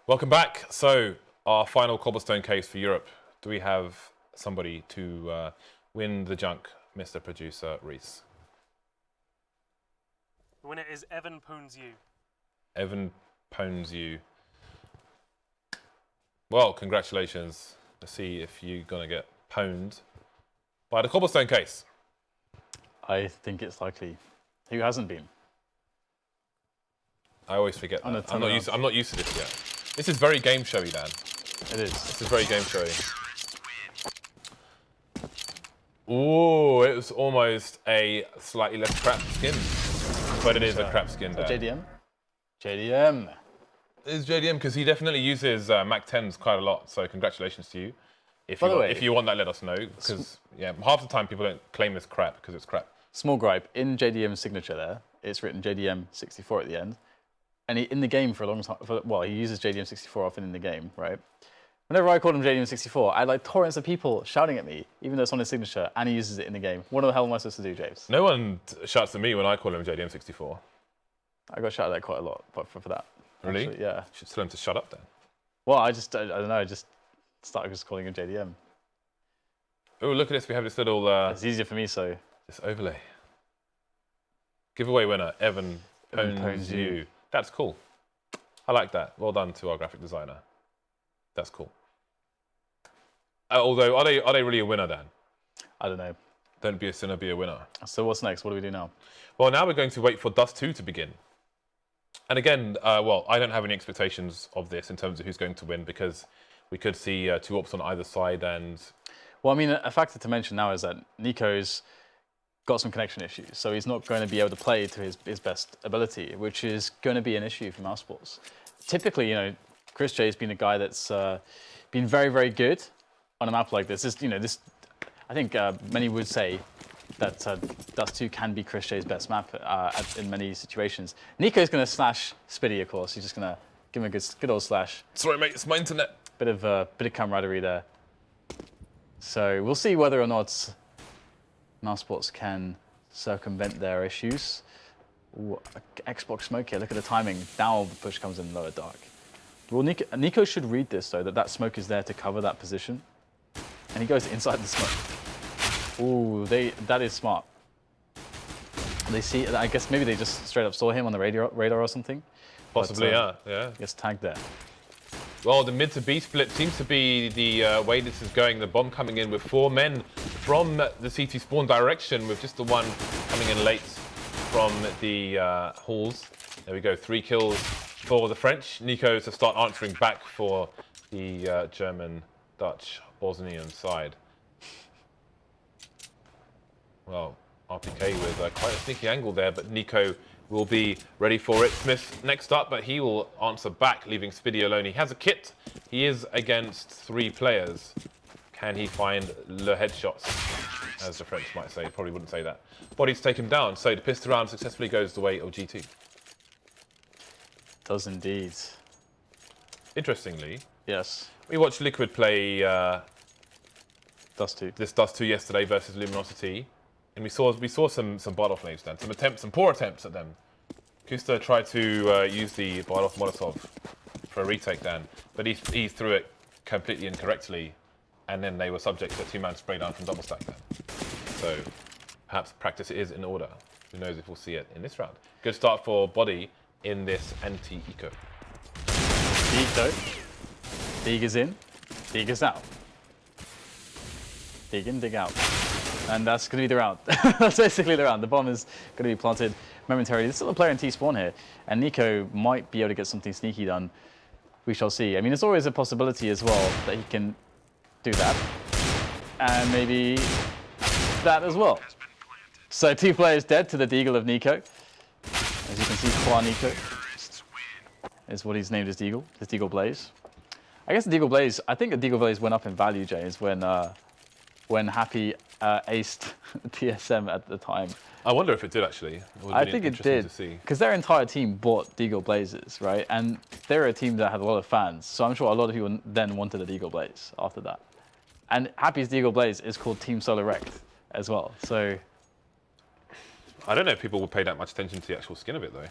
Welcome back. So, our final cobblestone case for Europe. Do we have somebody to win the junk, Mr. Producer Reese? The winner is Evan Ponesiu. Evan Ponesiu. Well, congratulations. Let's see if you're going to get pwned by the cobblestone case. I think it's likely. Who hasn't been? I always forget that. I'm not used to this yet. This is very game showy, Dan. It is. This is very game showy. Ooh, it was almost a slightly less crap skin. But it is a crap skin, Dan. JDM? JDM. It is JDM because he definitely uses Mac 10s quite a lot. So congratulations to you. If you want that, let us know. Because yeah, half the time people don't claim it's crap because it's crap. Small gripe. In JDM's signature there, it's written JDM 64 at the end. And in the game for a long time, he uses JDM 64 often in the game, right? Whenever I called him JDM 64, I had like torrents of people shouting at me, even though it's on his signature, and he uses it in the game. What the hell am I supposed to do, James? No one shouts at me when I call him JDM 64. I got shouted at quite a lot for that. Really? Actually, yeah. You should tell him to shut up then. Well, I don't know, I just started just calling him JDM. Oh, look at this. We have this little... it's easier for me, so... This overlay. Giveaway winner, Evan Ponesiu. That's cool. I like that. Well done to our graphic designer. That's cool. Although, are they really a winner, Dan? I don't know. Don't be a sinner, be a winner. So what's next? What do we do now? Well, now we're going to wait for Dust 2 to begin. And again, well, I don't have any expectations of this in terms of who's going to win because we could see two ops on either side and... Well, I mean, a factor to mention now is that NiKo's got some connection issues, so he's not going to be able to play to his best ability, which is going to be an issue for Mousesports. Typically, you know, chrisJ has been a guy that's been very, very good on a map like this. I think many would say that Dust 2 can be chrisJ's best map in many situations. NiKo's going to slash Spiidi, of course. He's just going to give him a good old slash. Sorry, mate, it's my internet. Bit of camaraderie there. So we'll see whether or not Mousesports can circumvent their issues. Ooh, Xbox smoke here. Look at the timing. Now the push comes in lower dark. Well, NiKo should read this though, that smoke is there to cover that position, and he goes inside the smoke. Ooh, that is smart. They see. I guess maybe they just straight up saw him on the radar or something. Possibly, but, yeah. Gets tagged there. Well, the mid to B split seems to be the way this is going. The bomb coming in with 4 men from the CT spawn direction, with just the one coming in late from the halls. There we go, 3 kills for the French. NiKo to start answering back for the German, Dutch, Bosnian side. Well, RpK with quite a sneaky angle there, but NiKo will be ready for it. Smith next up, but he will answer back, leaving Spiidi alone. He has a kit. He is against 3 players. Can he find le headshots, as the French might say? Probably wouldn't say that. Body's take him down, so the pistol round successfully goes the way of GT. Does indeed. Interestingly, yes, we watched Liquid play Dust 2. This Dust 2 yesterday versus Luminosity. And we saw some Bardolph names then, some poor attempts at them. Kusta tried to use the Bardolph Molotov for a retake then, but he threw it completely incorrectly, and then they were subject to a 2-man spray down from double stack then. So perhaps practice is in order. Who knows if we'll see it in this round. Good start for bodyy in this anti-eco. Deeg though. Deeg is in. Deeg is out. Dig in, dig out. And that's going to be the round. That's basically the round. The bomb is going to be planted momentarily. There's still a player in T-spawn here, and NiKo might be able to get something sneaky done. We shall see. I mean, there's always a possibility as well that he can do that. And maybe that as well. So 2 players dead to the Deagle of NiKo. As you can see, Qua NiKo is what he's named his Deagle Blaze. I guess the Deagle Blaze, I think the Deagle Blaze went up in value, James, when Happy aced TSM at the time. I wonder if it did actually. I think it did, because their entire team bought Deagle Blazes, right? And they're a team that had a lot of fans, so I'm sure a lot of people then wanted a Deagle Blaze after that. And Happy's Deagle Blaze is called Team Solar Rect as well, so... I don't know if people will pay that much attention to the actual skin of it though.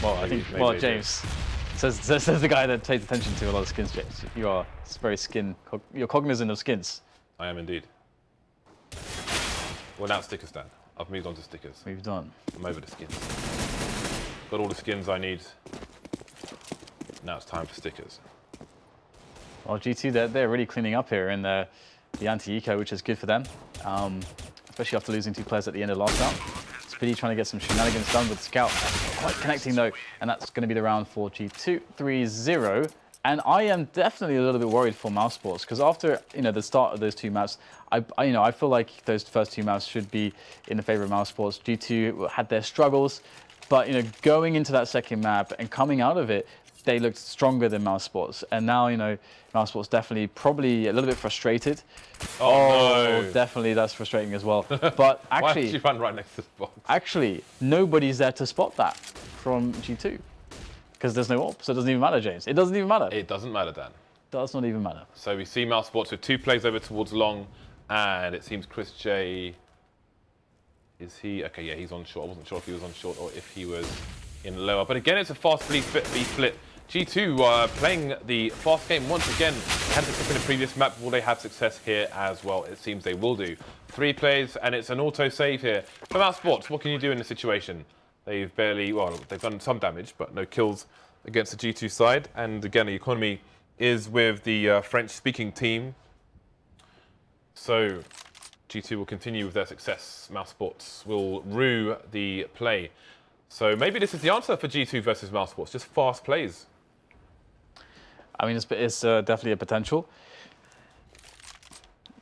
Well, I think, well, James, Says the guy that pays attention to a lot of skins, James. You are very you're cognizant of skins. I am indeed. Well, now it's stickers, Dan. I've moved on to stickers. Moved on. I'm over the skins. Got all the skins I need. Now it's time for stickers. Well, G2, they're really cleaning up here in the anti-eco, which is good for them. Especially after losing 2 players at the end of last round. Spiidi trying to get some shenanigans done with Scout. Quite connecting though, and that's going to be the round for G2. 3-0. And I am definitely a little bit worried for Mousesports, because after the start of those 2 maps, I feel like those first 2 maps should be in the favor of Mousesports. G2 had their struggles, but going into that second map and coming out of it, they looked stronger than Mousesports. And now Mousesports definitely probably a little bit frustrated. Oh no. Definitely that's frustrating as well. But actually, why did you run right next to the box? Actually, nobody's there to spot that from G2. Because there's no AWP, so it doesn't even matter, James. It doesn't even matter. It doesn't matter, Dan. Does not even matter. So we see Mousesports with 2 plays over towards long, and it seems chrisJ, is he? Okay, yeah, he's on short. I wasn't sure if he was on short or if he was in lower. But again, it's a fast B split. G2 playing the fast game once again. Had to pick in the previous map. Will they have success here as well? It seems they will do. 3 plays, and it's an auto save here. For Mousesports, what can you do in this situation? They've they've done some damage, but no kills against the G2 side. And again, the economy is with the French-speaking team. So G2 will continue with their success. Mousesports will rue the play. So maybe this is the answer for G2 versus Mousesports, just fast plays. I mean, it's definitely a potential.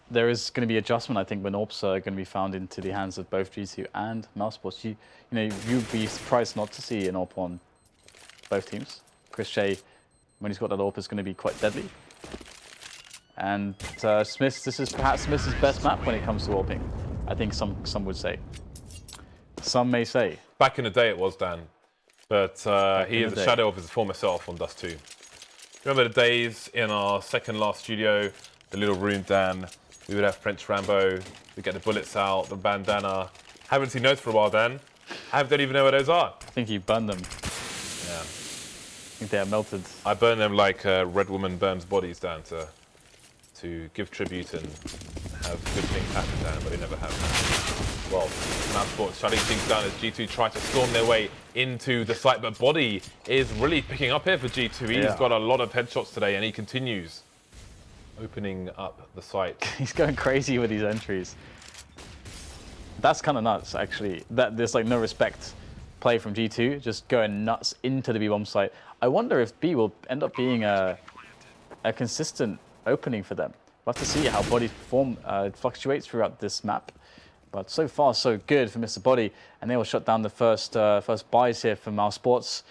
There is going to be adjustment, I think, when AWPs are going to be found into the hands of both G2 and Mousesports. You'd be surprised not to see an AWP on both teams. chrisJ, when he's got that AWP, is going to be quite deadly. And this is perhaps SmithZz's best map when it comes to AWPing. I think some would say. Some may say. Back in the day it was, Dan. But he is a shadow of his former self on Dust 2. Remember the days in our second last studio, the little room, Dan? We would have French Rambo, we'd get the bullets out, the bandana. Haven't seen those for a while, Dan. I don't even know where those are. I think you burned them. Yeah. I think they are melted. I burn them like Red Woman burns bodies, Dan, to give tribute and have good things happen, Dan, but they never have. Well, Mousesports shutting things down as G2 try to storm their way into the site, but bodyy is really picking up here for G2. He's got a lot of headshots today, and he continues opening up the site. He's going crazy with these entries. That's kind of nuts, actually. That there's like no respect play from G2, just going nuts into the B-bomb site. I wonder if B will end up being a consistent opening for them. We'll have to see how bodyy fluctuates throughout this map. But so far, so good for Mr. bodyy, and they will shut down the first buys here for Mousesports,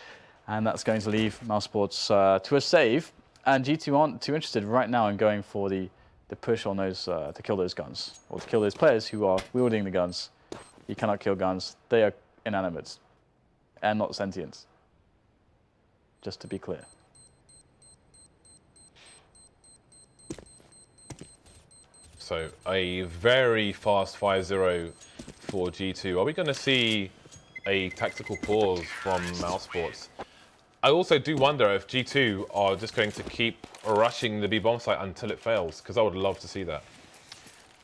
and that's going to leave Mousesports to a save. And G2 aren't too interested right now in going for the push on those to kill those guns, or to kill those players who are wielding the guns. You cannot kill guns; they are inanimate and not sentient. Just to be clear. So a very fast 5-0 for G2. Are we going to see a tactical pause from Mousesports? I also do wonder if G2 are just going to keep rushing the B-bomb site until it fails, because I would love to see that.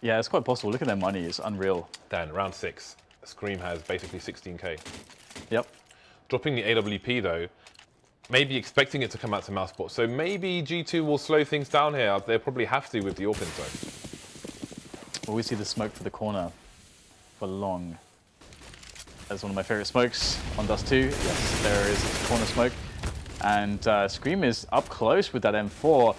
Yeah, it's quite possible. Look at their money; it's unreal. Dan, round 6, Scream has basically 16k. Yep. Dropping the AWP though, maybe expecting it to come out to Mousesports. So maybe G2 will slow things down here. They'll probably have to with the AWP info. Well, we see the smoke for the corner for long. That's one of my favorite smokes on Dust 2. Yes, there is a corner smoke. And Scream is up close with that M4,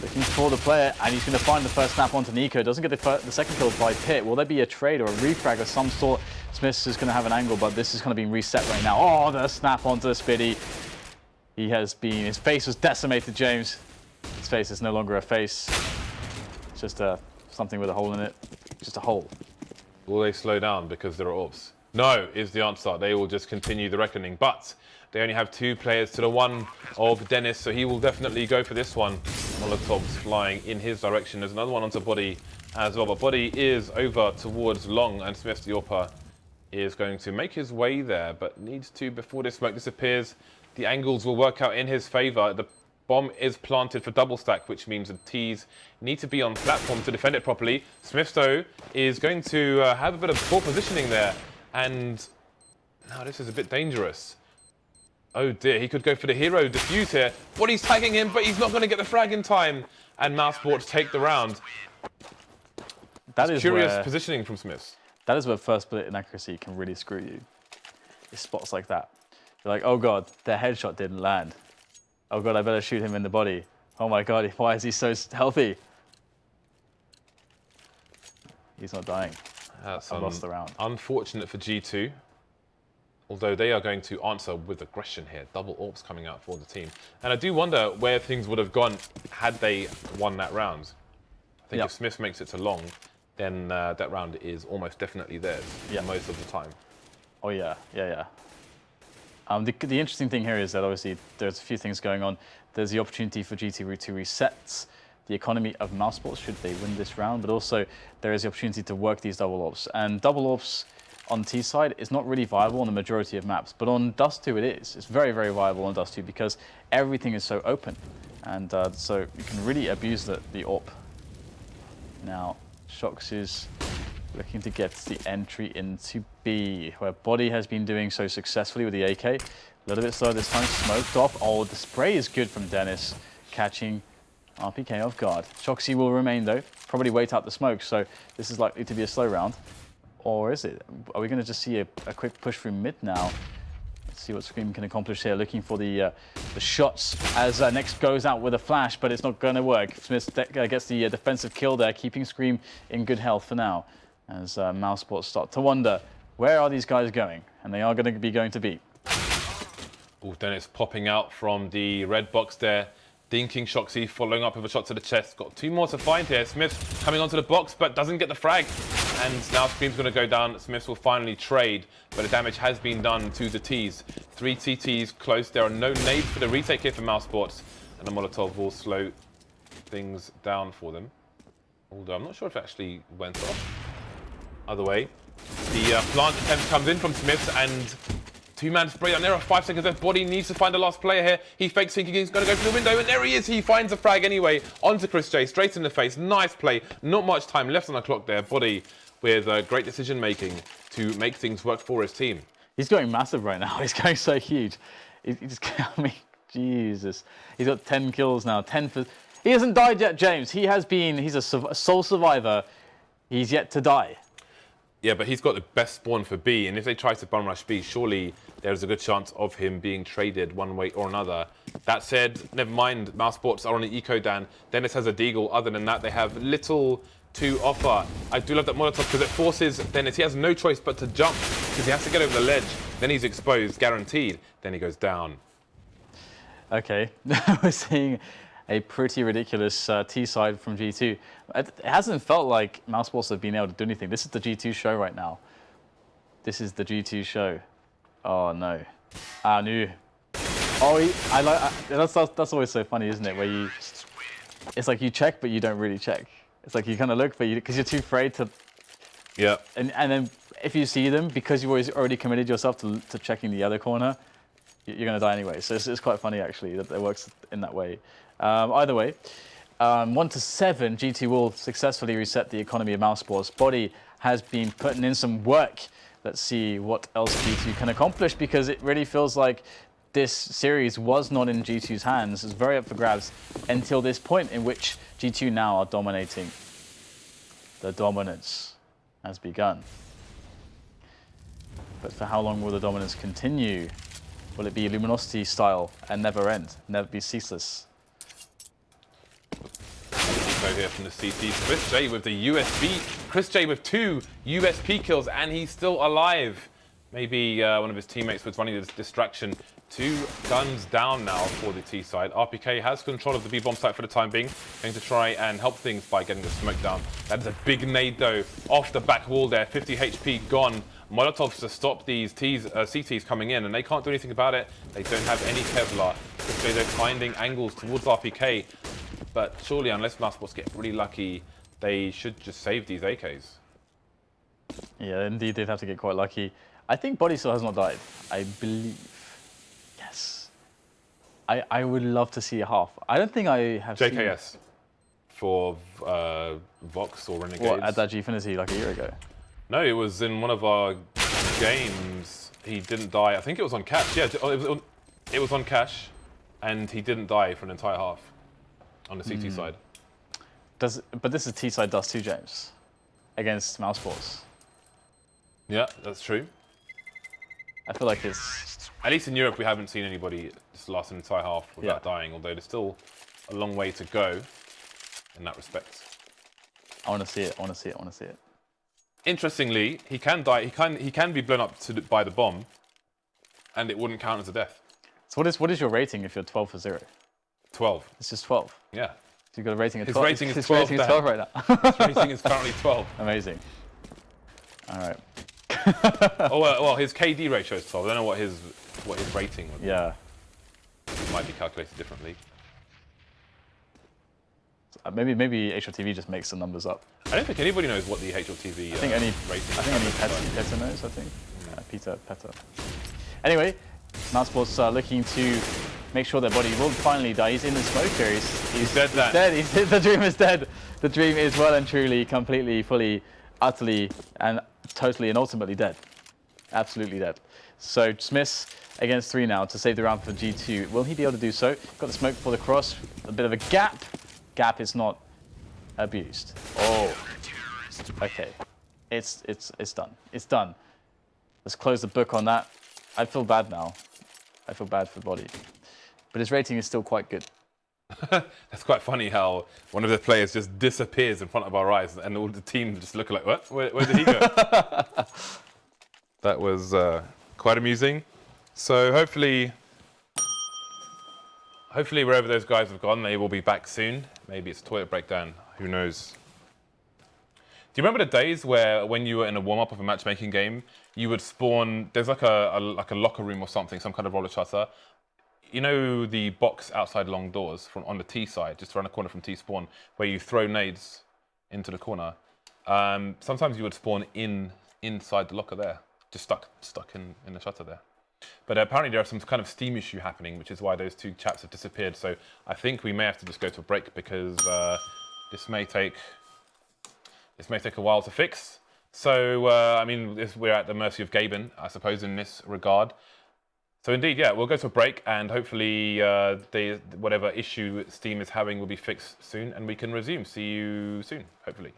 looking for the player, and he's going to find the first snap onto NiKo. Doesn't get the second kill by Pit. Will there be a trade or a refrag of some sort? SmithZz is going to have an angle, but this is kind of being reset right now. Oh, the snap onto Spiidi. His face was decimated, James. His face is no longer a face. It's just something with a hole in it. Just a hole. Will they slow down because there are AWPs? No, is the answer. They will just continue the reckoning. But they only have 2 players to the 1 of Denis, so he will definitely go for this one. Molotovs flying in his direction. There's another one onto bodyy as well, but bodyy is over towards long, and SmithZz is going to make his way there, but needs to, before this smoke disappears, the angles will work out in his favor. The bomb is planted for double stack, which means the T's need to be on platform to defend it properly. SmithZz is going to have a bit of poor positioning there. And now this is a bit dangerous. Oh dear, he could go for the hero defuse here. Body's tagging him, but he's not going to get the frag in time. And Mousesports take the round. That is curious positioning from SmithZz. That is where first bullet inaccuracy can really screw you. It's spots like that. You're like, oh god, their headshot didn't land. Oh god, I better shoot him in the body. Oh my god, why is he so healthy? He's not dying. That's I lost the round. Unfortunate for G2. Although they are going to answer with aggression here. Double AWPs coming out for the team. And I do wonder where things would have gone had they won that round. I think if SmithZz makes it to long, then that round is almost definitely theirs most of the time. Oh yeah, yeah. The interesting thing here is that obviously there's a few things going on. There's the opportunity for G2 to reset the economy of Mousesports should they win this round, but also there is the opportunity to work these double AWPs. And double AWPs on T side is not really viable on the majority of maps, but on Dust 2 it is. It's very, very viable on Dust 2 because everything is so open. And so you can really abuse the AWP. Now, shox is looking to get the entry into B, where bodyy has been doing so successfully with the AK. A little bit slow this time, smoked off. Oh, the spray is good from Denis, catching RpK off guard. shoxy will remain though, probably wait out the smoke, so this is likely to be a slow round. Or is it? Are we going to just see a quick push through mid now? Let's see what Scream can accomplish here, looking for the shots as Next goes out with a flash, but it's not going to work. SmithZz gets the defensive kill there, keeping Scream in good health for now. As Mousesports start to wonder, where are these guys going? And they are going to be going to B. Oh, Denis popping out from the red box there. Dinking shoxy, following up with a shot to the chest. Got 2 more to find here. SmithZz coming onto the box, but doesn't get the frag. And now Scream's going to go down. SmithZz will finally trade, but the damage has been done to the T's. 3 TTs close. There are no nades for the retake here for Mousesports. And the Molotov will slow things down for them. Although I'm not sure if it actually went off. Other way. The plant attempt comes in from SmithZz and 2-man spray down there. 5 seconds left. bodyy needs to find the last player here. He fakes thinking he's going to go for the window, and there he is. He finds a frag anyway. Onto chrisJ, straight in the face. Nice play. Not much time left on the clock there. bodyy with great decision making to make things work for his team. He's going massive right now. He's going so huge. He just, I mean, Jesus. He's got 10 kills now. 10 for. He hasn't died yet, James. He's a sole survivor. He's yet to die. Yeah, but he's got the best spawn for B, and if they try to bum rush B, surely there's a good chance of him being traded one way or another. That said, never mind, Mousesports are on an eco dan. Denis has a deagle. Other than that, they have little to offer. I do love that Molotov because it forces Denis. He has no choice but to jump because he has to get over the ledge. Then he's exposed, guaranteed. Then he goes down. Okay, we're seeing a pretty ridiculous T side from G2. It hasn't felt like Mousesports have been able to do anything. This is the G2 show right now. This is the G2 show. Oh no. Ah, no. Oh, that's always so funny, isn't it? Where it's like you check, but you don't really check. It's like you kind of look, but because you're too afraid to. Yeah. And then if you see them, because you've already committed yourself to checking the other corner, you're going to die anyway. So it's quite funny, actually, that it works in that way. Either way, 1-7, G2 will successfully reset the economy of Mousesports. bodyy has been putting in some work. Let's see what else G2 can accomplish, because it really feels like this series was not in G2's hands. It's very up for grabs until this point in which G2 now are dominating. The dominance has begun. But for how long will the dominance continue? Will it be Luminosity style and never end, never be ceaseless? Here from the CT, chrisJ with the USB, chrisJ with 2 USP kills, and he's still alive. Maybe one of his teammates was running this distraction. 2 guns down now for the T side. RpK has control of the B bomb site for the time being, going to try and help things by getting the smoke down. That is a big nade though, off the back wall there, 50 HP gone. Molotovs to stop these CTs coming in, and they can't do anything about it. They don't have any Kevlar, so they're finding angles towards RpK. But surely, unless Mousesports get really lucky, they should just save these AKs. Yeah, indeed, they'd have to get quite lucky. I think bodyy still has not died. I believe. Yes. I would love to see a half. I don't think I have seen... JKS for Vox or Renegades. What, at that Gfinity like a year ago? No, it was in one of our games. He didn't die. I think it was on cash. Yeah, it was on cash, and he didn't die for an entire half on the CT side. But this is T-side Dust 2, James, against Mousesports. Yeah, that's true. I feel like it's... At least in Europe, we haven't seen anybody just last an entire half without dying, although there's still a long way to go in that respect. I want to see it. I want to see it. I want to see it. Interestingly, he can die. He can be blown up by the bomb, and it wouldn't count as a death. So what is your rating if you're 12 for 0? 12. It's just 12. Yeah. So you've got a rating of 12. His rating is 12. His rating is 12 right now. His rating is currently 12. Amazing. All right. Oh well, his KD ratio is 12. I don't know what his rating would be. Yeah. It might be calculated differently. Maybe HLTV just makes the numbers up. I don't think anybody knows what the HLTV rating is. I think any Petter knows, I think. Petter. Anyway, Mousesports looking to make sure their body will finally die. He's in the smoke here. He's dead. The dream is dead. The dream is well and truly, completely, fully, utterly, and totally and ultimately dead. Absolutely dead. So SmithZz against 3 now to save the round for G2. Will he be able to do so? Got the smoke for the cross. A bit of a gap. Gap is not abused. Oh. Okay. It's done. It's done. Let's close the book on that. I feel bad now. I feel bad for Body. But his rating is still quite good. That's quite funny how one of the players just disappears in front of our eyes and all the team just look like, what? Where did he go? That was quite amusing. So hopefully wherever those guys have gone, they will be back soon. Maybe it's a toilet breakdown. Who knows? Do you remember the days where when you were in a warm-up of a matchmaking game, you would spawn, there's like a locker room or something, some kind of roller shutter. You know the box outside long doors from on the T side, just around the corner from T spawn, where you throw nades into the corner. Sometimes you would spawn inside the locker there, just stuck in the shutter there. But apparently there is some kind of Steam issue happening, which is why those 2 chaps have disappeared. So I think we may have to just go to a break because this may take a while to fix. So I mean, we're at the mercy of Gaben, I suppose, in this regard. So indeed, yeah, we'll go to a break, and hopefully whatever issue Steam is having will be fixed soon, and we can resume. See you soon, hopefully.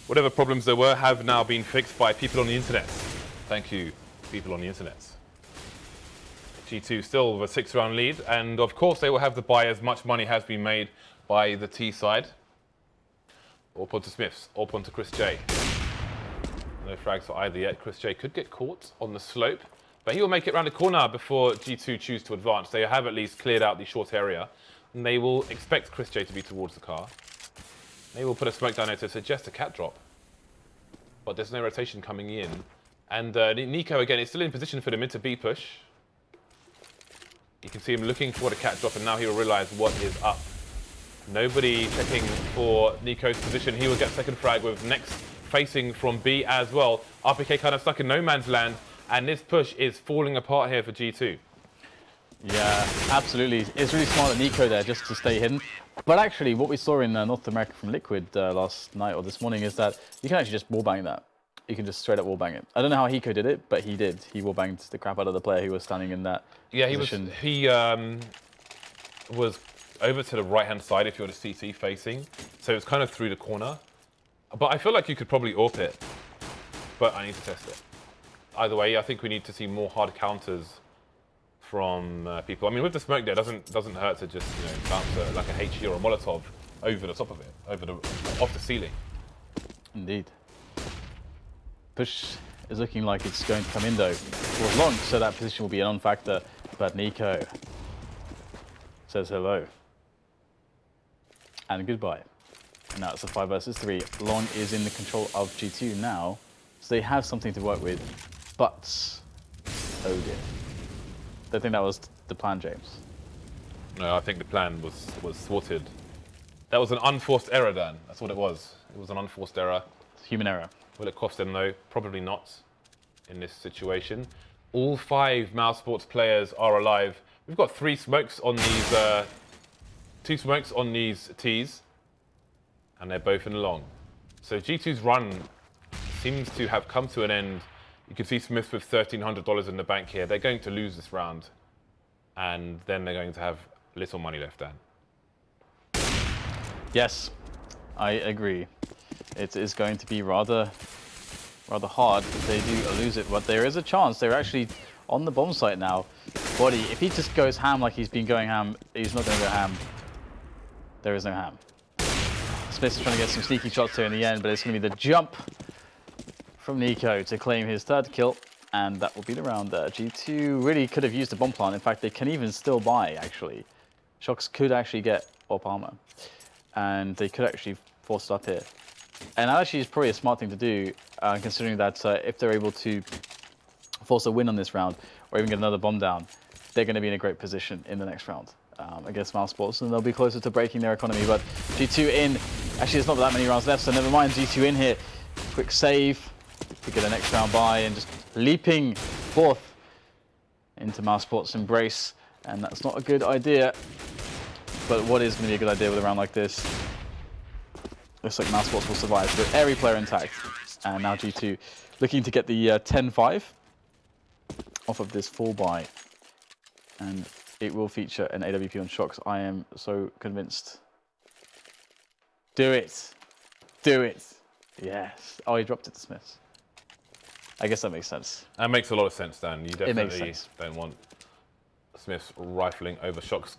whatever problems there were have now been fixed by people on the internet. Thank you, people on the internet. G2 still with a 6-round lead, and of course they will have the buy as much money has been made by the T side. All onto SmithZz, all onto chrisJ. No frags for either yet. chrisJ could get caught on the slope, but he will make it round the corner before G2 choose to advance. They have at least cleared out the short area, and they will expect chrisJ to be towards the car. They will put a smoke down there to suggest a cat drop, but there's no rotation coming in. And NiKo again is still in position for the mid to B push. You can see him looking for the cat drop, and now he will realize what is up. Nobody checking for NiKo's position. He will get second frag with next facing from B as well. RpK kind of stuck in no man's land, and this push is falling apart here for G2. Yeah, absolutely. It's really smart of NiKo there just to stay hidden. But actually, what we saw in North America from Liquid last night or this morning is that you can actually just wallbang that. You can just straight up wallbang it. I don't know how NiKo did it, but he did. He wallbanged the crap out of the player who was standing in that position. He was over to the right-hand side if you're the CT facing, so it was kind of through the corner. But I feel like you could probably AWP it, but I need to test it. Either way, I think we need to see more hard counters from people. I mean, with the smoke there, it doesn't hurt to just bounce like a HE or a Molotov over the top of it, off the ceiling. Indeed. Push is looking like it's going to come in though for long, so that position will be a non-factor. But NiKo says hello and goodbye. And now it's a 5 versus 3. Long is in the control of G2 now, so they have something to work with. But oh dear, don't think that was the plan, James. No, I think the plan was thwarted. That was an unforced error, Dan. That's what it was. It was an unforced error. Human error. Will it cost them though? Probably not in this situation. All 5 Mousesports players are alive. We've got 3 smokes on these, 2 smokes on these Ts, and they're both in the long. So G2's run seems to have come to an end. You can see SmithZz with $1,300 in the bank here. They're going to lose this round, and then they're going to have little money left, Dan. Yes, I agree. It is going to be rather hard if they do lose it, but there is a chance. They're actually on the bomb site now. bodyy, if he just goes ham like he's been going ham, he's not going to go ham. There is no ham. SmithZz is trying to get some sneaky shots here in the end, but it's going to be the jump from NiKo to claim his 3rd kill, and that will be the round there. G2 really could have used the bomb plant. In fact, they can even still buy, actually. shox could actually get AWP armor, and they could actually force it up here. And that actually is probably a smart thing to do, considering that if they're able to force a win on this round, or even get another bomb down, they're going to be in a great position in the next round against Mousesports, and they'll be closer to breaking their economy. But G2 in, actually there's not that many rounds left, so never mind. G2 in here, quick save to get a next round by, and just leaping forth into Mousesports' embrace, and that's not a good idea. But what is going to be a good idea with a round like this? Looks like Mousesports will survive with every player intact. And now G2 looking to get the 10-5 off of this full buy. And it will feature an AWP on shox. I am so convinced. Do it. Do it. Yes. Oh, he dropped it to SmithZz. I guess that makes sense. That makes a lot of sense, Dan. You definitely sense. don't want SmithZz rifling over shox,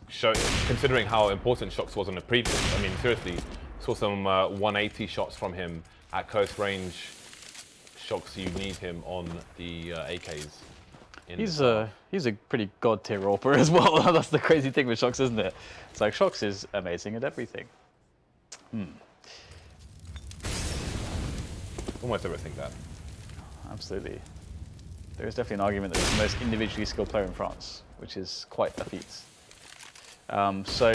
considering how important shox was on the previous. I mean, seriously, saw some 180 shots from him at close range. shox, you need him on the AKs. He's a pretty god tier AWPer as well. That's the crazy thing with shox, isn't it? It's like shox is amazing at everything. Almost everything, Dan. Absolutely. There is definitely an argument that he's the most individually skilled player in France, which is quite a feat. So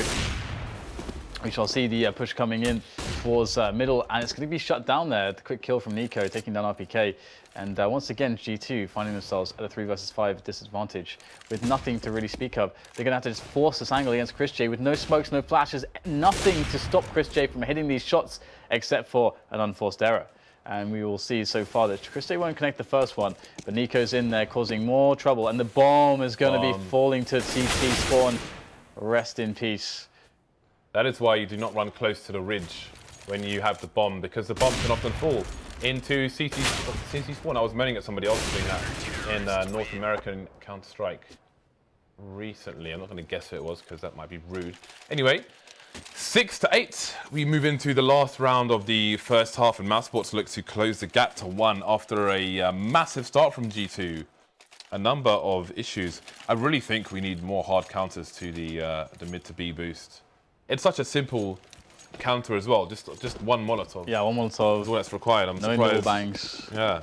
we shall see the push coming in towards middle, and it's going to be shut down there. The quick kill from NiKo, taking down RpK. And once again, G2 finding themselves at a 3 versus 5 disadvantage with nothing to really speak of. They're going to have to just force this angle against chrisJ with no smokes, no flashes, nothing to stop chrisJ from hitting these shots except for an unforced error. And we will see so far that chrisJ won't connect the first one, but NiKo's in there causing more trouble, and the bomb is going to be falling to TT spawn. Rest in peace. That is why you do not run close to the ridge when you have the bomb, because the bomb can often fall into CT spawn. I was moaning at somebody else doing that in North American Counter-Strike recently. I'm not going to guess who it was because that might be rude. Anyway, 6-8. We move into the last round of the first half, and Mousesports looks to close the gap to 1 after a massive start from G2. A number of issues. I really think we need more hard counters to the mid to B boost. It's such a simple counter as well. Just one Molotov. Yeah, one Molotov. Is all that's required. I'm no surprised. wall bangs. Yeah.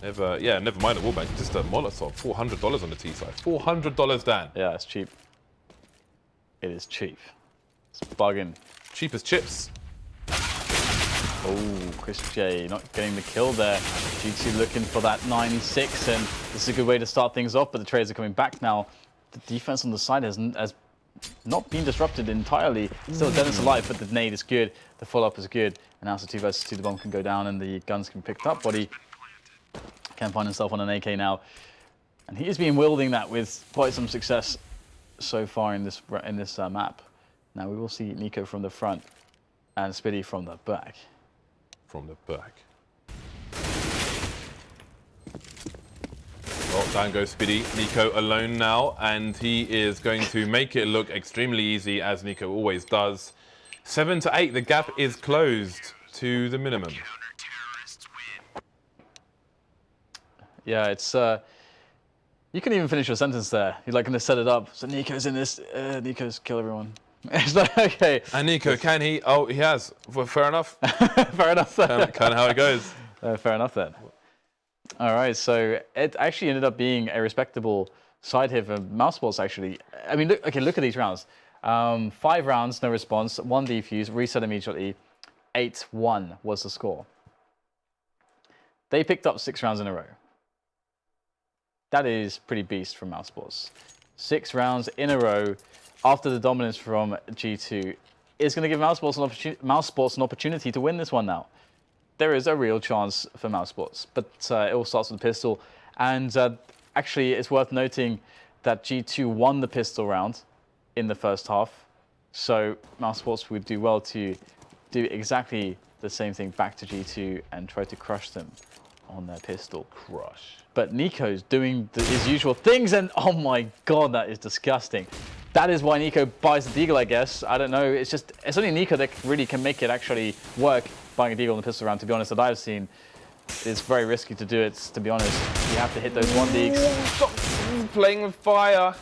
Never mind a wall bang. Just a Molotov. $400 on the T side. $400, Dan. Yeah, it's cheap. It is cheap. It's bugging. Cheap as chips. Oh, chrisJ not getting the kill there. G2 looking for that 9-6, and this is a good way to start things off, but the traders are coming back now. The defense on the side has not been disrupted entirely. Still Denis alive, but the nade is good. The follow-up is good. And now it's a 2 versus 2. The bomb can go down and the guns can be picked up. bodyy can find himself on an AK now. And he has been wielding that with quite some success so far in this map. Now we will see NiKo from the front and Spiidi from the back. From the back. Well, down goes Spiidi. NiKo alone now, and he is going to make it look extremely easy, as NiKo always does. 7-8, the gap is closed to the minimum. Yeah, it's you can even finish your sentence there. You're like going to set it up. So NiKo's in this. NiKo's kill everyone. It's like, okay. And NiKo, can he? Oh, he has. Well, fair enough. Fair enough. Kind of how it goes. Fair enough then. All right, so it actually ended up being a respectable side here for Mousesports, actually. I mean, look at these rounds. 5 rounds, no response, 1 defuse, reset immediately. 8-1 was the score. They picked up 6 rounds in a row. That is pretty beast from Mousesports. 6 rounds in a row after the dominance from G2 is going to give Mousesports an opportunity to win this one now. There is a real chance for Mousesports, but it all starts with the pistol. And actually, it's worth noting that G2 won the pistol round in the first half. So Mousesports would do well to do exactly the same thing back to G2 and try to crush them on their pistol. Crush. But NiKo's doing his usual things, and oh my god, that is disgusting. That is why NiKo buys the deagle, I guess. I don't know. It's only NiKo that really can make it actually work, buying a deagle on the pistol round, to be honest, that I've seen. It's very risky to do it, to be honest. You have to hit those 1 deags. Stop playing with fire.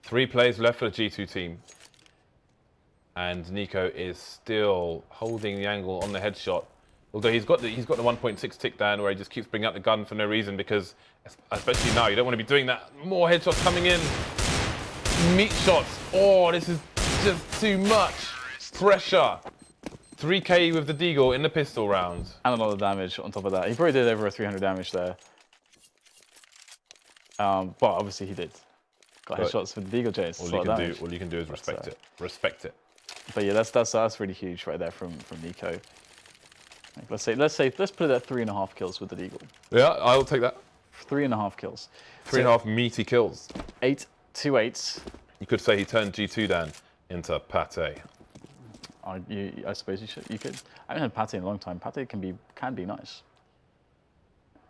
3 plays left for the G2 team. And NiKo is still holding the angle on the headshot. Although he's got the 1.6 tick down, where he just keeps bringing out the gun for no reason, because especially now you don't want to be doing that. More headshots coming in. Meat shots. Oh, this is just too much pressure. 3k with the deagle in the pistol round. And a lot of damage on top of that. He probably did over 300 damage there. But obviously he did. Got headshots with the deagle chase. All you can do is respect it. Respect it. But yeah, that's really huge right there from NiKo. Let's put it at 3.5 kills with the deagle. Yeah, I'll take that. 3.5 kills. 3.5 meaty kills. 8 2-8. You could say he turned G2 down into pate. I suppose you could. I haven't had pate in a long time. Pate can be nice.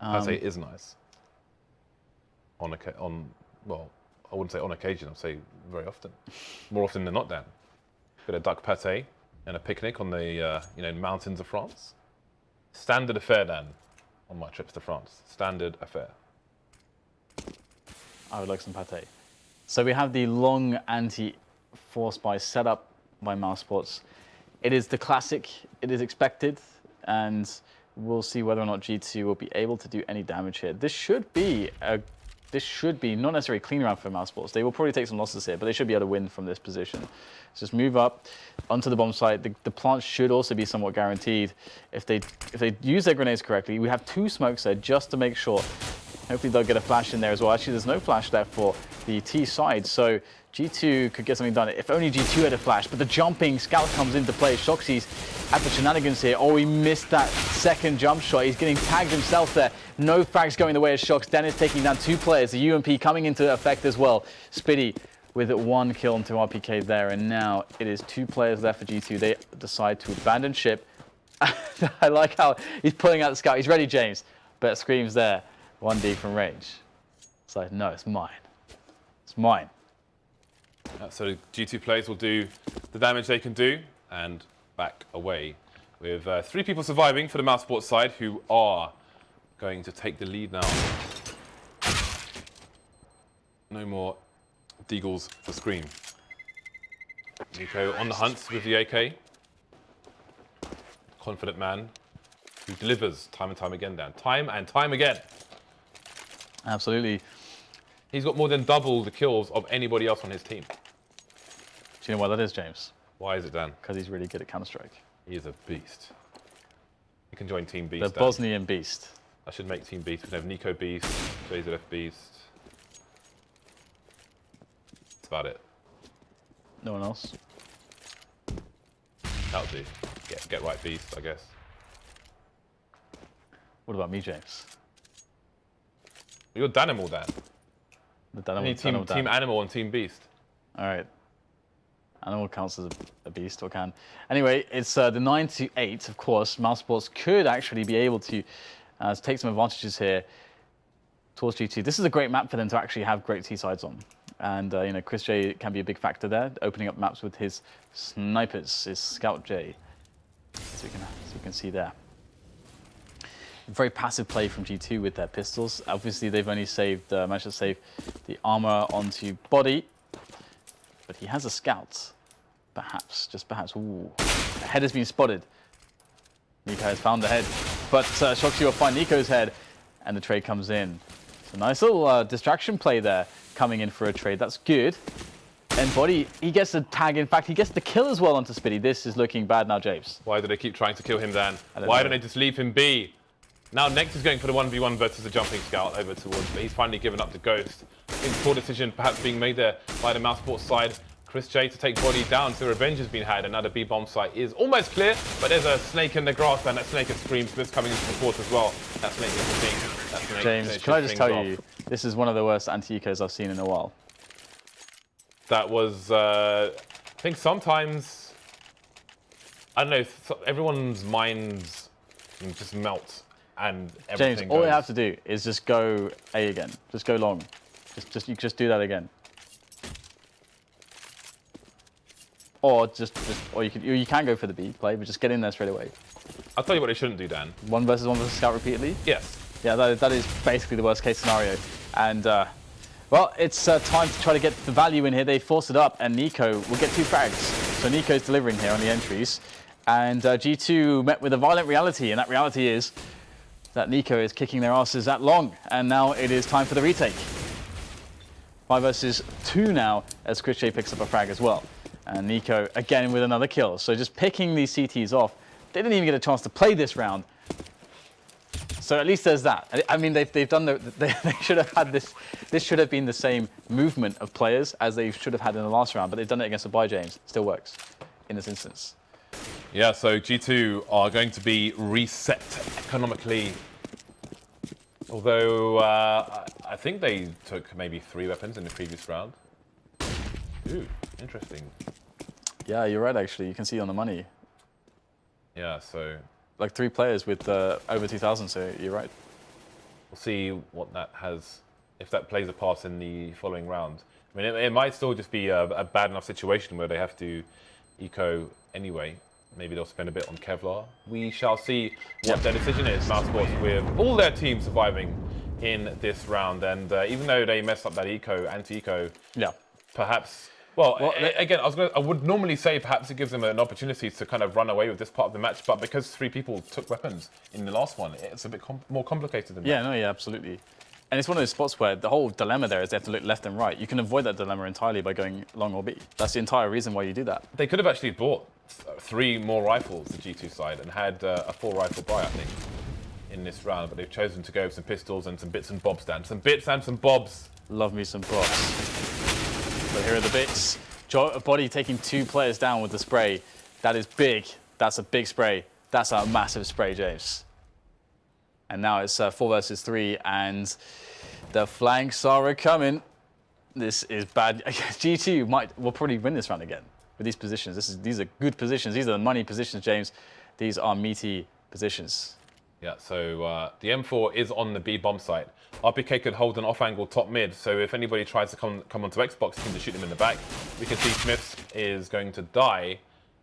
Pate is nice. Well, I wouldn't say on occasion. I'd say very often. More often than not, Dan. Bit of duck pate and a picnic on the mountains of France. Standard affair, Dan, on my trips to France. Standard affair. I would like some pate. So we have the long anti-force buy set up by Mousesports. It is the classic. It is expected, and we'll see whether or not G2 will be able to do any damage here. This should be not necessarily a clean round for Mousesports. They will probably take some losses here, but they should be able to win from this position. So just move up onto the bomb site. The plant should also be somewhat guaranteed if they use their grenades correctly. We have 2 smokes there just to make sure. Hopefully they'll get a flash in there as well. Actually, there's no flash there for the T side, so G2 could get something done. If only G2 had a flash, but the jumping scout comes into play. shoxy's at the shenanigans here. Oh, he missed that second jump shot. He's getting tagged himself there. No frags going the way of shox. Denis taking down 2 players. The UMP coming into effect as well. Spiidi with 1 kill onto RPK there, and now it is 2 players left for G2. They decide to abandon ship. I like how he's pulling out the scout. He's ready, James, but screams there. 1D from range. It's like, no, it's mine. It's mine. So G2 players will do the damage they can do and back away with 3 people surviving for the Mousesports side, who are going to take the lead now. No more Deagles for Scream. NiKo on the hunt with the AK. Confident man who delivers time and time again, Dan. Time and time again. Absolutely. He's got more than double the kills of anybody else on his team. Do you know why that is, James? Why is it, Dan? Because he's really good at Counter-Strike. He is a beast. You can join Team Beast. The Dan. Bosnian Beast. I should make Team Beast. We can have NiKo Beast, JZF Beast. That's about it. No one else? That'll do. Get right Beast, I guess. What about me, James? You're Danimal, Dan. The Danimal, You need team Animal and Team Beast. All right. Animal counts as a beast, or can. Anyway, it's the 9-8, of course. Mousesports could actually be able to take some advantages here towards G2. This is a great map for them to actually have great T-sides on. And, you know, chrisJ can be a big factor there, opening up maps with his snipers, his Scout J, as we can see there. Very passive play from G2 with their pistols. Obviously, they've only managed to save the armor onto bodyy, but he has a Scout. Perhaps, just perhaps. Ooh, a head has been spotted. NiKo has found the head, but shox will find NiKo's head, and the trade comes in. So nice little distraction play there, coming in for a trade. That's good. And bodyy, he gets the tag. In fact, he gets the kill as well onto Spiidi. This is looking bad now, James. Why do they keep trying to kill him, Dan? Why don't they just leave him be? Now Next is going for the 1v1 versus the jumping scout over towards, but he's finally given up the Ghost. I think poor decision perhaps being made there by the Mousesports side. chrisJ to take bodyy down, so revenge has been had. Another B-bomb site is almost clear, but there's a snake in the grass, and that snake has screamed. Smith's coming into the fort as well. That snake is the thing. That snake, James, can I just tell you, this is one of the worst anti-ecos I've seen in a while. That was, I think sometimes, I don't know, everyone's minds just melt. And everything James, all you have to do is just go A again. Just go long. Just do that again. Or or you can go for the B play, but just get in there straight away. I'll tell you what they shouldn't do, Dan. 1 versus scout repeatedly. Yes. Yeah, that is basically the worst case scenario. And well, it's time to try to get the value in here. They force it up, and NiKo will get 2 frags. So NiKo's delivering here on the entries, and G2 met with a violent reality, and that reality is that NiKo is kicking their asses at long, and now it is time for the retake. 5 versus 2 now, as chrisJ picks up a frag as well. And NiKo again with another kill. So just picking these CTs off. They didn't even get a chance to play this round. So at least there's that. I mean, they've done they should have had this. This should have been the same movement of players as they should have had in the last round, but they've done it against a bodyy, James. Still works in this instance. Yeah, so G2 are going to be reset economically. Although, I think they took maybe 3 weapons in the previous round. Ooh, interesting. Yeah, you're right, actually. You can see on the money. Yeah, so... Like 3 players with over 2,000, so you're right. We'll see what that has, if that plays a part in the following round. I mean, it might still just be a bad enough situation where they have to eco anyway. Maybe they'll spend a bit on Kevlar. We shall see what their decision is, Mousesports, with all their teams surviving in this round. And even though they messed up that anti-eco, perhaps... Well, again, I would normally say perhaps it gives them an opportunity to kind of run away with this part of the match, but because 3 people took weapons in the last one, it's a bit more complicated than that. Yeah, absolutely. And it's one of those spots where the whole dilemma there is they have to look left and right. You can avoid that dilemma entirely by going long or B. That's the entire reason why you do that. They could have actually bought 3 more rifles, the G2 side, and had a 4 rifle buy, I think, in this round, but they've chosen to go with some pistols and some bits and bobs, Dan. Some bits and some bobs. Love me some bobs. But here are the bits. bodyy taking 2 players down with the spray. That is big. That's a big spray. That's a massive spray, James. And now it's 4 versus 3, and the flanks are coming. This is bad. G2 will probably win this round again with these positions. These are good positions. These are the money positions, James. These are meaty positions. Yeah, so the M4 is on the B bomb site. RpK could hold an off-angle top mid, so if anybody tries to come onto Xbox, you can just shoot them in the back. We can see SmithZz is going to die,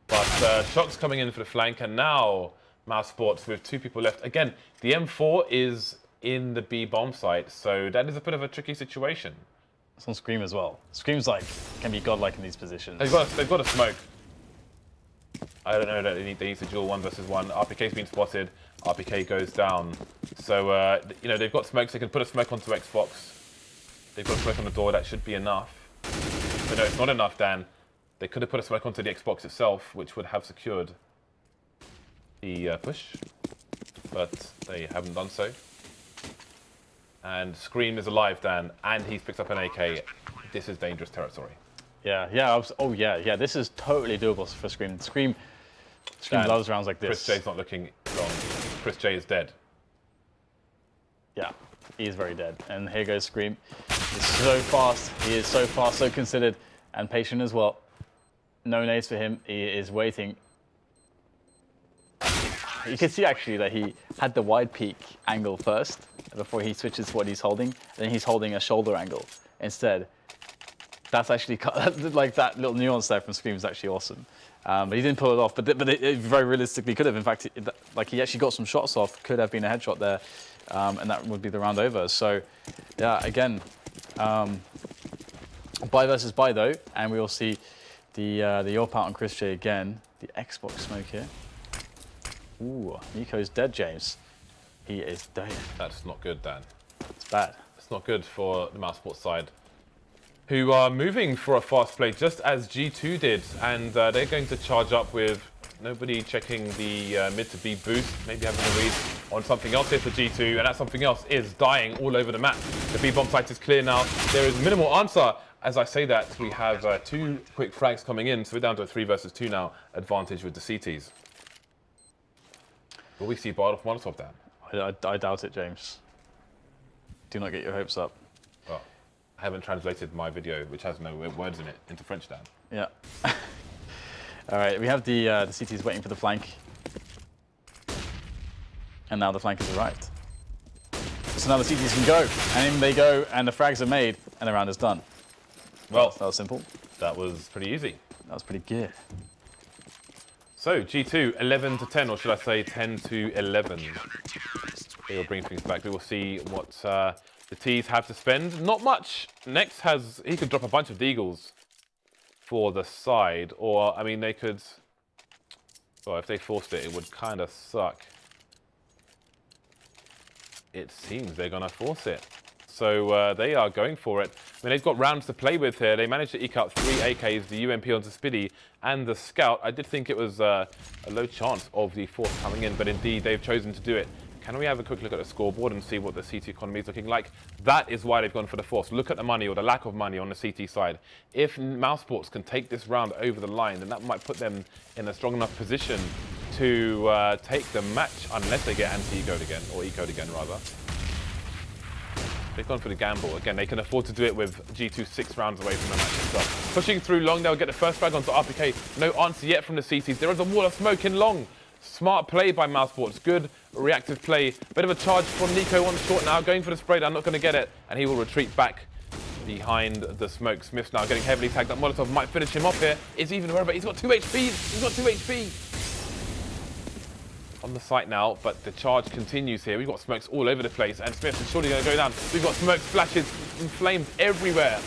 but shox coming in for the flank, and now Mousesports with 2 people left. Again, the M4 is in the B bomb site, so that is a bit of a tricky situation. It's on Scream as well. Scream's like, can be godlike in these positions. They've got a smoke. I don't know that they need to duel 1 versus 1. RpK's been spotted. RpK goes down. So, you know, they've got smokes. They can put a smoke onto Xbox. They've got a smoke on the door. That should be enough. But no, it's not enough, Dan. They could have put a smoke onto the Xbox itself, which would have secured the push. But they haven't done so. And Scream is alive, Dan. And he's picked up an AK. This is dangerous territory. Yeah. Oh, yeah. This is totally doable for Scream. Scream loves rounds like this. chrisJ's not looking wrong. chrisJ is dead. Yeah, he is very dead. And here goes Scream. He's so fast. He is so fast, so considered, and patient as well. No nades for him. He is waiting. You can see actually that he had the wide peak angle first before he switches to what he's holding. Then he's holding a shoulder angle instead. That's actually, like that little nuance there from Scream is actually awesome. But he didn't pull it off, but it very realistically could have. In fact, like he actually got some shots off, could have been a headshot there, and that would be the round over. So, yeah, again, buy versus buy though, and we will see the AWP out on chrisJ again. The Xbox smoke here. Ooh, NiKo's dead, James. He is dead. That's not good, Dan. It's bad. It's not good for the Mousesports side, who are moving for a fast play just as G2 did, and they're going to charge up with nobody checking the mid to B boost, maybe having a read on something else here for G2, and that something else is dying all over the map. The B bomb site is clear now. There is minimal answer. As I say that, we have 2 quick frags coming in, so we're down to a 3 versus 2 now advantage with the CTs. Will we see Bardolph Molotov, Dan? I doubt it, James. Do not get your hopes up. Well, I haven't translated my video, which has no words in it, into French, Dan. Yeah. All right, we have the CTs waiting for the flank. And now the flank has arrived. So now the CTs can go, and in they go, and the frags are made, and the round is done. Well, that was simple. That was pretty easy. That was pretty good. So, G2, 11 to 10, or should I say 10 to 11. They will bring things back. We will see what the T's have to spend. Not much. Next he could drop a bunch of deagles for the side, or, I mean, they could, well, if they forced it, it would kind of suck. It seems they're going to force it. So they are going for it. I mean, they've got rounds to play with here. They managed to eke out 3 AKs, the UMP onto Spiidi, and the Scout. I did think it was a low chance of the fourth coming in, but indeed they've chosen to do it. Can we have a quick look at the scoreboard and see what the CT economy is looking like? That is why they've gone for the force. Look at the money, or the lack of money, on the CT side. If Mousesports can take this round over the line, then that might put them in a strong enough position to take the match, unless they get anti-ecoed again, or ecoed again rather. They've gone for the gamble. Again, they can afford to do it with G2 6 rounds away from the match itself. Pushing through long, they'll get the first frag onto RpK. No answer yet from the CTs. There is a wall of smoke in long. Smart play by Mousesports. Good reactive play. Bit of a charge from NiKo on short now. Going for the spray. I'm not going to get it. And he will retreat back behind the smoke. SmithZz now getting heavily tagged up. Molotov might finish him off here. Is even wherever. He's got 2 HP. He's got 2 HP. On the site now, but the charge continues here. We've got smokes all over the place, and SmithZz is surely going to go down. We've got smoke splashes and flames everywhere.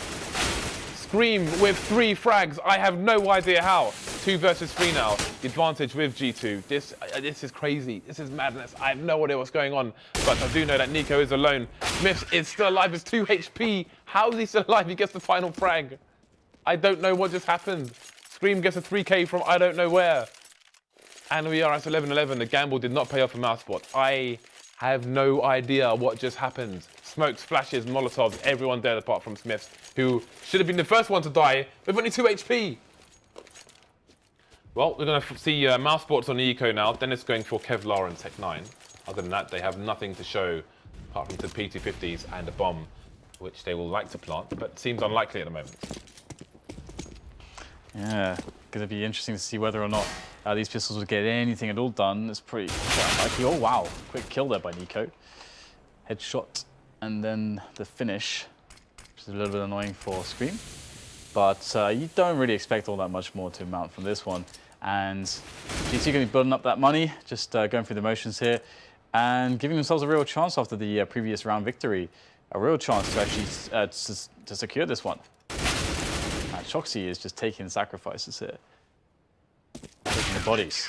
Scream with 3 frags. I have no idea how. 2 versus 3 now. The advantage with G2. This is crazy. This is madness. I have no idea what's going on, but I do know that NiKo is alone. SmithZz is still alive with 2 HP. How is he still alive? He gets the final frag. I don't know what just happened. Scream gets a 3K from I don't know where. And we are at 11-11. The gamble did not pay off for Mousesports. I have no idea what just happened. Smokes, flashes, Molotovs, everyone dead apart from SmithZz, who should have been the first one to die with only 2 HP. Well, we're going to see Mousesports on the eco now. Denis going for Kevlar and Tech 9. Other than that, they have nothing to show apart from the PT50s and a bomb. which they will like to plant, but seems unlikely at the moment. Yeah, going to be interesting to see whether or not these pistols would get anything at all done. It's pretty unlikely. Oh, wow. Quick kill there by NiKo. Headshot, and then the finish, which is a little bit annoying for Scream. But you don't really expect all that much more to mount from this one. And GT going to be building up that money, just going through the motions here, and giving themselves a real chance after the previous round victory. A real chance to actually to secure this one. shox is just taking sacrifices here. Taking the bodies.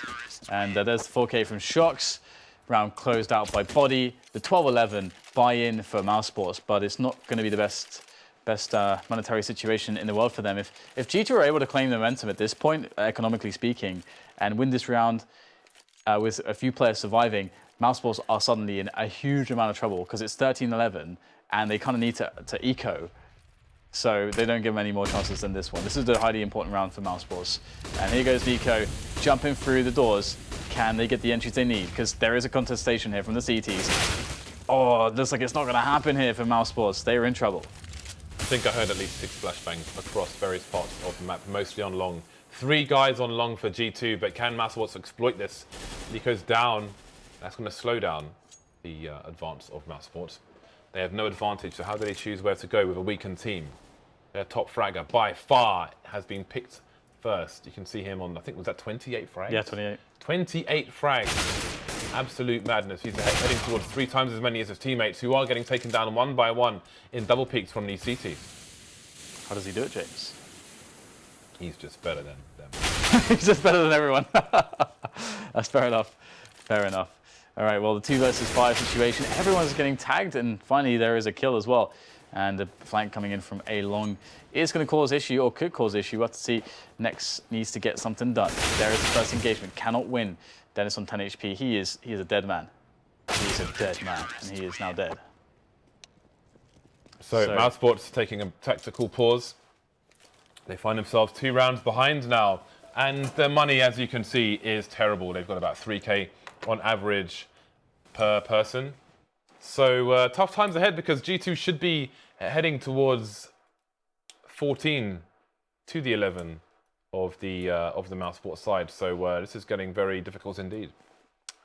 And there's the 4K from shox. Round closed out by bodyy. The 12-11 buy-in for Mousesports, but it's not going to be the best monetary situation in the world for them. If G2 are able to claim the momentum at this point, economically speaking, and win this round with a few players surviving, Mousesports are suddenly in a huge amount of trouble because it's 13-11 and they kind of need to eco. So they don't give them any more chances than this one. This is the highly important round for Mousesports. And here goes NiKo jumping through the doors. Can they get the entries they need? Because there is a contestation here from the CTs. Oh, it looks like it's not going to happen here for Mousesports. They are in trouble. I think I heard at least 6 flashbangs across various parts of the map, mostly on long. 3 guys on long for G2, but can Mousesports exploit this? NiKo's down. That's going to slow down the advance of Mousesports. They have no advantage, so how do they choose where to go with a weakened team? Their top fragger, by far, has been picked first. You can see him on, I think, was that 28 frags? Yeah, 28. 28 frags. Absolute madness. He's heading towards 3 times as many as his teammates, who are getting taken down one by one in double peaks from these CTs. How does he do it, James? He's just better than them. He's just better than everyone. That's fair enough. Fair enough. All right, well, the 2 versus 5 situation. Everyone's getting tagged, and finally there is a kill as well. And the flank coming in from A long is going to cause issue, or could cause issue. We'll have to see. Next needs to get something done. There is the first engagement. Cannot win. Denis on 10 HP. He is a dead man. He is a dead man, and he is now dead. So Mousesports taking a tactical pause. They find themselves 2 rounds behind now. And their money, as you can see, is terrible. They've got about 3K on average per person. So tough times ahead, because G2 should be heading towards 14 to the 11 of the Mousesports side. So this is getting very difficult indeed.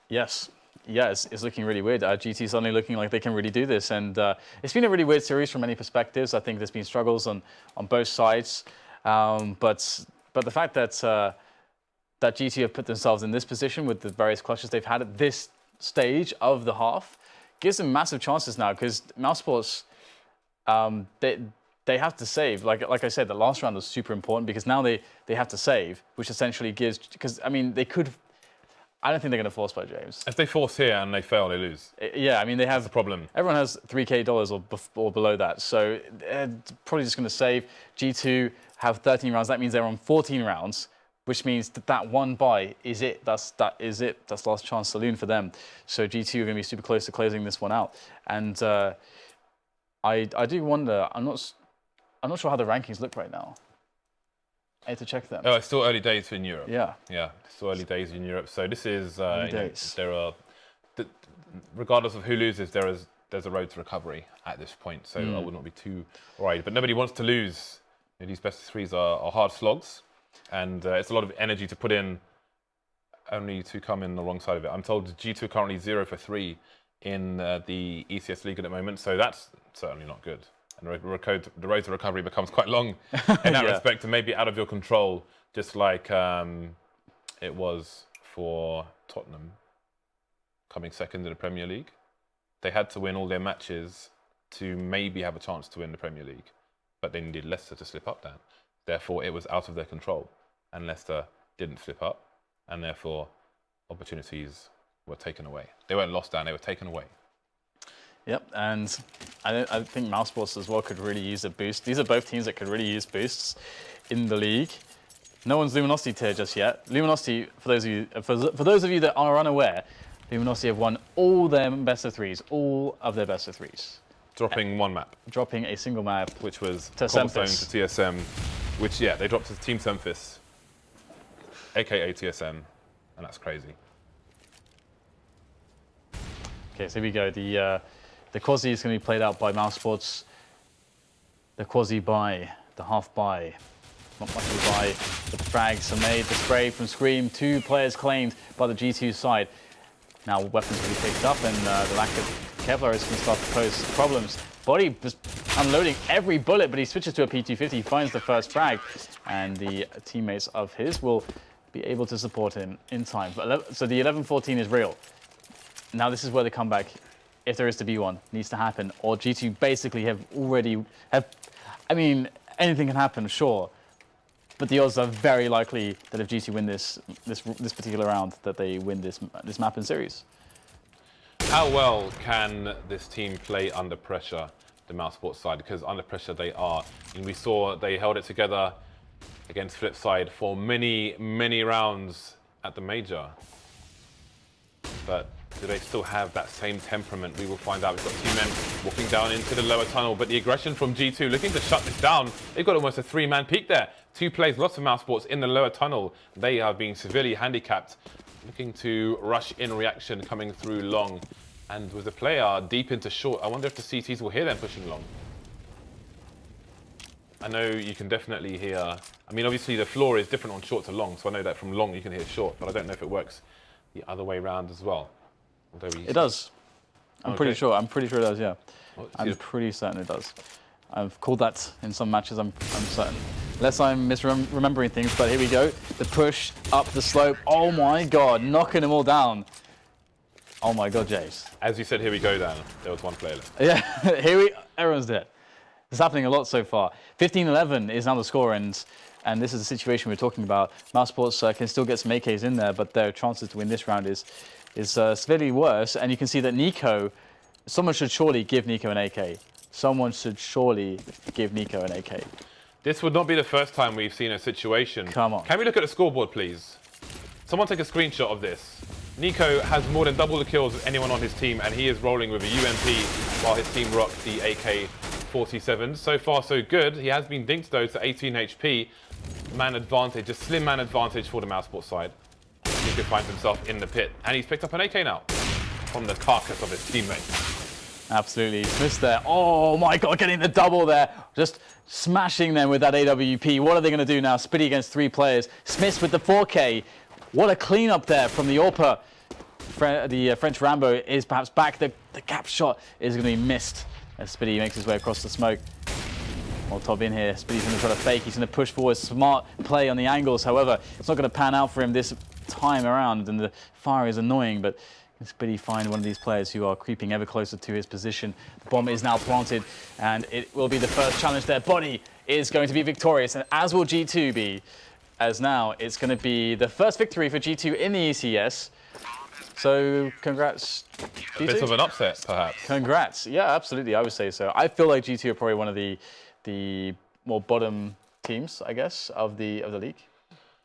Yes. Yeah, it's looking really weird. GT suddenly looking like they can really do this. And it's been a really weird series from many perspectives. I think there's been struggles on both sides. But the fact that that GT have put themselves in this position with the various clutches they've had at this stage of the half gives them massive chances now, because Mousesports, they have to save. Like I said, the last round was super important, because now they have to save, which essentially gives, because I mean they could. I don't think they're going to force by James. If they force here and they fail, they lose. Yeah, I mean they have the problem. Everyone has $3K or below that, so they're probably just going to save. G2 have 13 rounds. That means they're on 14 rounds, which means that one buy is it. That's last chance saloon for them. So G2 are going to be super close to closing this one out. And I do wonder. I'm not sure how the rankings look right now. I need to check them. Oh, it's still early days in Europe. Yeah. Yeah, it's still early days in Europe. So this is regardless of who loses, there's a road to recovery at this point. So I would not be too worried. But nobody wants to lose. You know, these best of 3s are hard slogs. And it's a lot of energy to put in, only to come in the wrong side of it. I'm told G2 are currently 0 for 3 in the ECS League at the moment, so that's certainly not good. And the road to recovery becomes quite long in that respect, and maybe out of your control, just like it was for Tottenham coming second in the Premier League. They had to win all their matches to maybe have a chance to win the Premier League, but they needed Leicester to slip up down. Therefore, it was out of their control, and Leicester didn't slip up, and therefore opportunities were taken away. They weren't lost down, they were taken away. Yep, and I think Mousesports as well could really use a boost. These are both teams that could really use boosts in the league. No one's Luminosity tier just yet. Luminosity, for those of you that are unaware, Luminosity have won all their best of 3s, all of their best of 3s. Dropping one map. Dropping a single map. Which was to Cobblestone to TSM, which, yeah, they dropped to Team Semphis, aka TSM, and that's crazy. Okay, so here we go. The Quasi is going to be played out by Mousesports. the quasi-buy, the half-buy. Not much of a buy. The frags are made, the spray from Scream. 2 players claimed by the G2 side. Now weapons will be picked up, and the lack of Kevlar is going to start to pose problems. bodyy just unloading every bullet, but he switches to a P250, finds the first frag, and the teammates of his will be able to support him in time. So the 11-14 is real. Now this is where the comeback, if there is to be one, needs to happen. Or G2 basically have, I mean, anything can happen, sure. But the odds are very likely that if G2 win this particular round, that they win this map and series. How well can this team play under pressure, the Mousesports side? Because under pressure they are. And we saw they held it together against Flipside for many, many rounds at the major. But do they still have that same temperament? We will find out. We've got 2 men walking down into the lower tunnel, but the aggression from G2 looking to shut this down. They've got almost a 3-man peak there. 2 plays, lots of Mousesports in the lower tunnel. They are being severely handicapped. Looking to rush in reaction coming through long. And with the player deep into short, I wonder if the CTs will hear them pushing long. I know you can definitely hear, I mean, obviously the floor is different on short to long, so I know that from long you can hear short, but I don't know if it works the other way around as well. It does. I'm pretty sure. I'm pretty sure it does, yeah. Well, I'm pretty certain it does. I've called that in some matches, I'm certain. Unless I'm misremembering things, but here we go. The push up the slope. Oh my God, knocking them all down. Oh my God, James. As you said, here we go, Dan. There was 1 player left. Yeah, everyone's dead. It's happening a lot so far. 15-11 is now the score, and this is the situation we're talking about. Mousesports can still get some AKs in there, but their chances to win this round is severely worse. And you can see that NiKo, someone should surely give NiKo an AK. Someone should surely give NiKo an AK. This would not be the first time we've seen a situation. Come on. Can we look at the scoreboard, please? Someone take a screenshot of this. NiKo has more than double the kills of anyone on his team, and he is rolling with a UMP while his team rock the AK-47. So far, so good. He has been dinked, though, to 18 HP. Man advantage, a slim man advantage for the Mousesports side. NiKo finds himself in the pit, and he's picked up an AK now from the carcass of his teammate. Absolutely, SmithZz there. Oh my God, getting the double there. Just smashing them with that AWP. What are they going to do now? Spiidi against 3 players. SmithZz with the 4K. What a cleanup there from the AWP. The French Rambo is perhaps back. The gap shot is going to be missed as Spiidi makes his way across the smoke. Molotov in here. Spiidi's going to try to fake. He's going to push forward. Smart play on the angles. However, it's not going to pan out for him this time around, and the fire is annoying, but Spiidi find one of these players who are creeping ever closer to his position. The bomb is now planted, and it will be the first challenge there. bodyy is going to be victorious, and as will G2 be, as now it's going to be the first victory for G2 in the ECS. So congrats, G2. A bit of an upset, perhaps. Congrats. Yeah, absolutely, I would say so. I feel like G2 are probably one of the more bottom teams, I guess, of the league,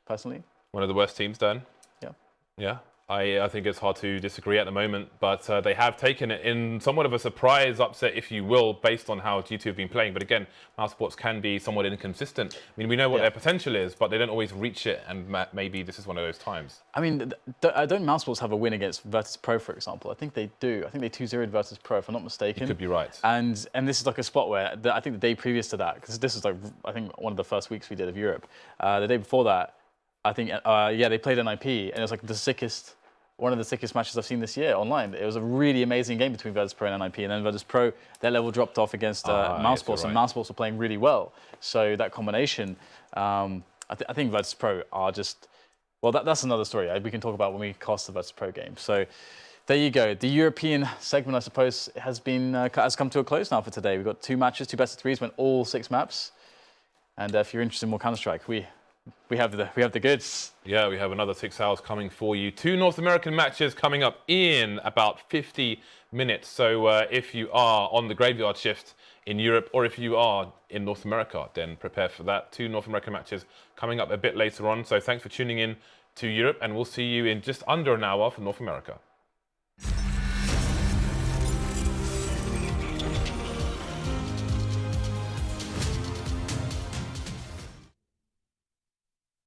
personally. One of the worst teams, Dan? Yeah. Yeah. I think it's hard to disagree at the moment, but they have taken it in somewhat of a surprise upset, if you will, based on how G2 have been playing. But again, Mousesports can be somewhat inconsistent. I mean, we know what their potential is, but they don't always reach it, and maybe this is one of those times. I mean, don't Mousesports have a win against Virtus Pro, for example? I think they do. I think they 2-0'd Virtus Pro, if I'm not mistaken. You could be right. And this is like a spot where, I think the day previous to that, because this is like, I think one of the first weeks we did of Europe, the day before that, I think, yeah, they played NIP, and it was like one of the sickest matches I've seen this year online. It was a really amazing game between Virtus Pro and NIP, and then Virtus Pro, their level dropped off against Mousesports, and Mousesports were playing really well. So that combination, I think Virtus Pro are just, well, that's another story we can talk about when we cast the Virtus Pro game. So there you go. The European segment, I suppose, has come to a close now for today. We've got 2 matches, 2 best-of-3s, went all 6 maps. And if you're interested in more Counter-Strike, we have the goods. Yeah, we have another 6 hours coming for you. 2 North American matches coming up in about 50 minutes. So if you are on the graveyard shift in Europe, or if you are in North America, then prepare for that. 2 North American matches coming up a bit later on. So thanks for tuning in to Europe, and we'll see you in just under an hour for North America.